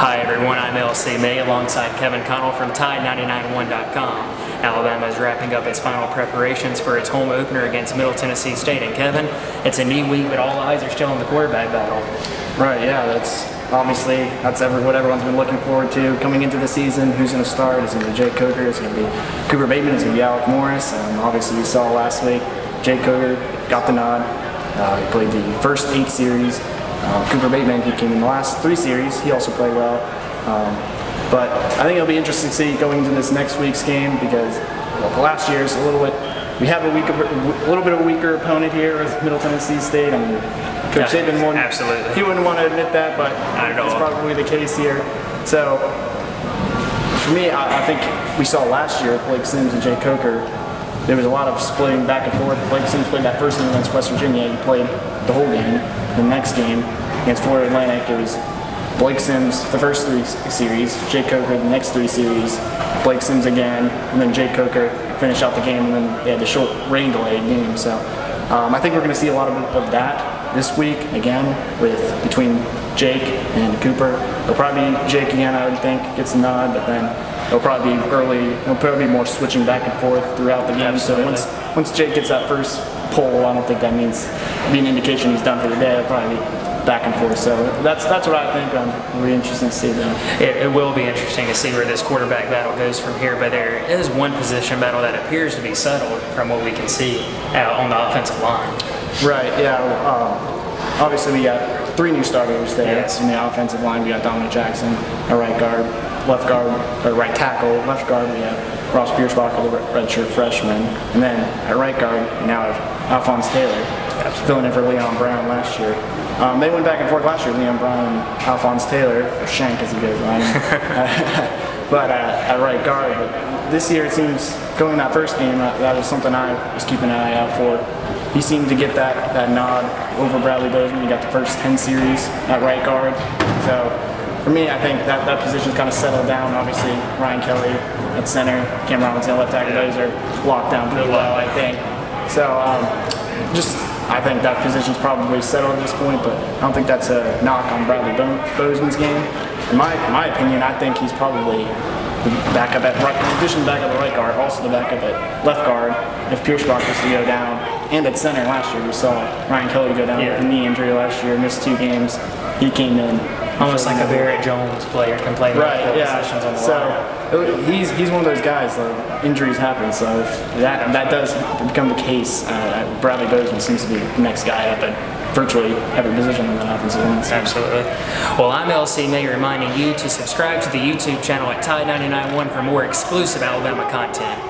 Hi everyone, I'm LC May alongside Kevin Connell from Tide991.com. Alabama is wrapping up its final preparations for its home opener against Middle Tennessee State. And Kevin, it's a new week, but all eyes are still on the quarterback battle. Right, yeah, that's what everyone's been looking forward to coming into the season. Who's going to start? Is it going to be Jake Coker? Is it going to be Cooper Bateman? Is it going to be Alec Morris? Obviously, we saw last week Jake Coker got the nod. He played the first 8 series. Cooper Bateman, he came in the last 3 series. He also played well. But I think it'll be interesting to see going into this next week's game because last year's a little bit. We have a little bit of a weaker opponent here with Middle Tennessee State. I mean, Coach Saban won. Absolutely. He wouldn't want to admit that, but it's probably the case here. So for me, I think we saw last year with Blake Sims and Jake Coker. There was a lot of splitting back and forth. Blake Sims played that first game against West Virginia. He played the whole game. The next game against Florida Atlantic, it was Blake Sims the first 3 series, Jake Coker the next 3 series, Blake Sims again, and then Jake Coker finish out the game, and then they had the short rain delayed game. So I think we're going to see a lot of that this week again between Jake and Cooper. It'll probably be Jake again, I would think, gets the nod, but then it'll probably be It'll probably be more switching back and forth throughout the game. Absolutely. So once Jake gets that first pull, I don't think that means be an indication he's done for the day. It'll probably be back and forth. So that's what I think. It'll be interesting to see them. It will be interesting to see where this quarterback battle goes from here, but there is one position battle that appears to be settled from what we can see on the offensive line. Right, yeah. Obviously we got 3 new starters there. Yes. In the offensive line. We got Dominic Jackson, a right guard, left guard, or right tackle, left guard. We have Ross Pierschbacher, the redshirt freshman, and then at right guard we now have Alphonse Taylor, filling in for Leon Brown last year. They went back and forth last year, Leon Brown and Alphonse Taylor, or Shank as he goes by. But at right guard. But this year it seems, going that first game, that was something I was keeping an eye out for. He seemed to get that nod over Bradley Bozeman. He got the first 10 series at right guard. So for me, I think that position's kind of settled down. Obviously, Ryan Kelly at center, Cam Robinson left tackle, those are locked down pretty well, I think. So I think that position's probably settled at this point, but I don't think that's a knock on Bradley Bozeman's game. In my opinion, I think he's probably the backup at right, in addition to backup at right guard, also the backup at left guard if Pierschbach was to go down. And at center last year, we saw Ryan Kelly go down with a knee injury last year, missed 2 games. He came in. Almost like a Barrett Jones player complaining about positions on the line. He's one of those guys, injuries happen, so if that does become the case, Bradley Bozeman seems to be the next guy up at virtually every position on that offensive line. Absolutely. Well, I'm LC May reminding you to subscribe to the YouTube channel at Tide991 for more exclusive Alabama content.